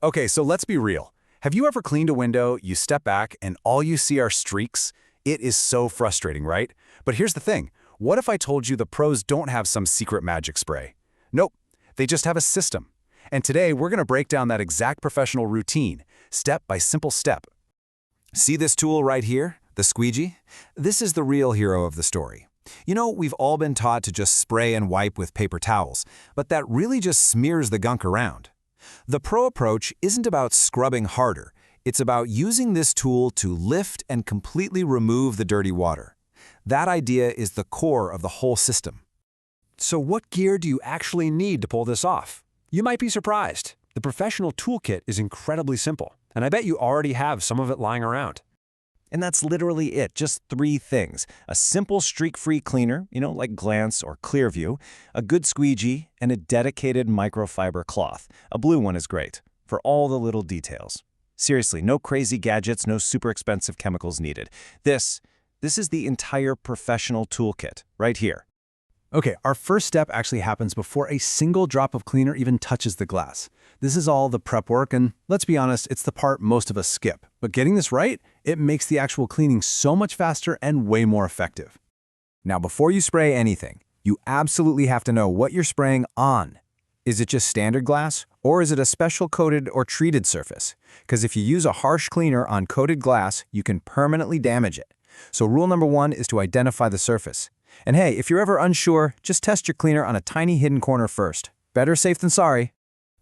Okay, so let's be real. Have you ever cleaned a window, you step back, and all you see are streaks? It is so frustrating, right? But here's the thing. What if I told you the pros don't have some secret magic spray? Nope, they just have a system. And today, we're going to break down that exact professional routine, step by simple step. See this tool right here, the squeegee? This is the real hero of the story. You know, we've all been taught to just spray and wipe with paper towels, but that really just smears the gunk around. The pro approach isn't about scrubbing harder. It's about using this tool to lift and completely remove the dirty water. That idea is the core of the whole system. So what gear do you actually need to pull this off? You might be surprised. The professional toolkit is incredibly simple, and I bet you already have some of it lying around. And that's literally it, just 3 things. A simple streak-free cleaner, like Glance or Clearview, a good squeegee, and a dedicated microfiber cloth. A blue one is great, for all the little details. Seriously, no crazy gadgets, no super expensive chemicals needed. This is the entire professional toolkit, right here. Okay, our first step actually happens before a single drop of cleaner even touches the glass. This is all the prep work, and let's be honest, it's the part most of us skip. But getting this right, it makes the actual cleaning so much faster and way more effective. Now, before you spray anything, you absolutely have to know what you're spraying on. Is it just standard glass, or is it a special coated or treated surface? Because if you use a harsh cleaner on coated glass, you can permanently damage it. So rule number 1 is to identify the surface. And hey, if you're ever unsure, just test your cleaner on a tiny hidden corner first. Better safe than sorry.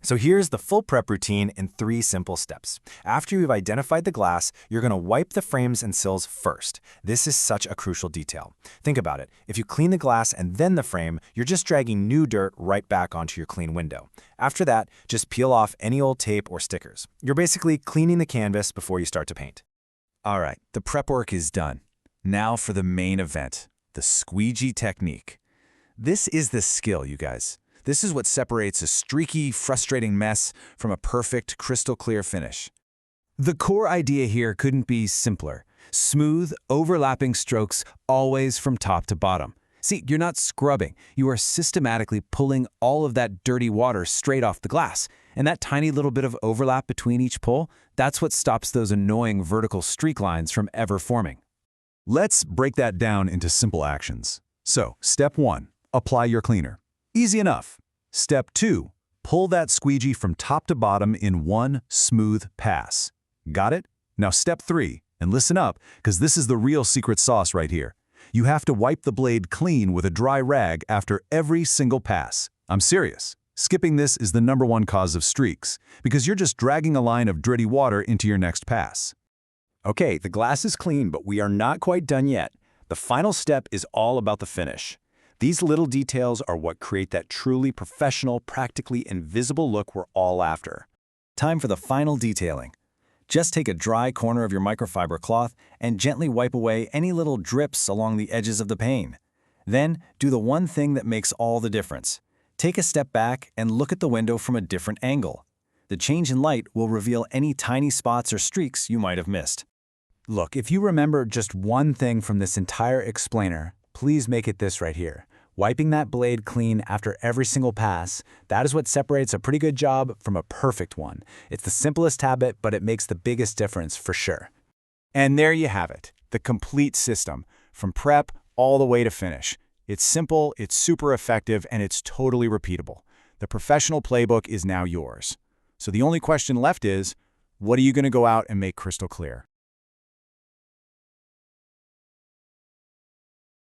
So here's the full prep routine in 3 simple steps. After you've identified the glass, you're going to wipe the frames and sills first. This is such a crucial detail. Think about it. If you clean the glass and then the frame, you're just dragging new dirt right back onto your clean window. After that, just peel off any old tape or stickers. You're basically cleaning the canvas before you start to paint. All right, the prep work is done. Now for the main event, the squeegee technique. This is the skill, you guys. This is what separates a streaky, frustrating mess from a perfect, crystal clear finish. The core idea here couldn't be simpler. Smooth, overlapping strokes, always from top to bottom. See, you're not scrubbing. You are systematically pulling all of that dirty water straight off the glass. And that tiny little bit of overlap between each pull, that's what stops those annoying vertical streak lines from ever forming. Let's break that down into simple actions. So, step 1, apply your cleaner. Easy enough. Step 2, pull that squeegee from top to bottom in one smooth pass. Got it? Now step 3, and listen up, because this is the real secret sauce right here. You have to wipe the blade clean with a dry rag after every single pass. I'm serious. Skipping this is the #1 cause of streaks, because you're just dragging a line of dirty water into your next pass. Okay, the glass is clean, but we are not quite done yet. The final step is all about the finish. These little details are what create that truly professional, practically invisible look we're all after. Time for the final detailing. Just take a dry corner of your microfiber cloth and gently wipe away any little drips along the edges of the pane. Then, do the one thing that makes all the difference. Take a step back and look at the window from a different angle. The change in light will reveal any tiny spots or streaks you might have missed. Look, if you remember just one thing from this entire explainer, please make it this right here. Wiping that blade clean after every single pass, that is what separates a pretty good job from a perfect one. It's the simplest habit, but it makes the biggest difference for sure. And there you have it, the complete system, from prep all the way to finish. It's simple, it's super effective, and it's totally repeatable. The professional playbook is now yours. So the only question left is, what are you going to go out and make crystal clear?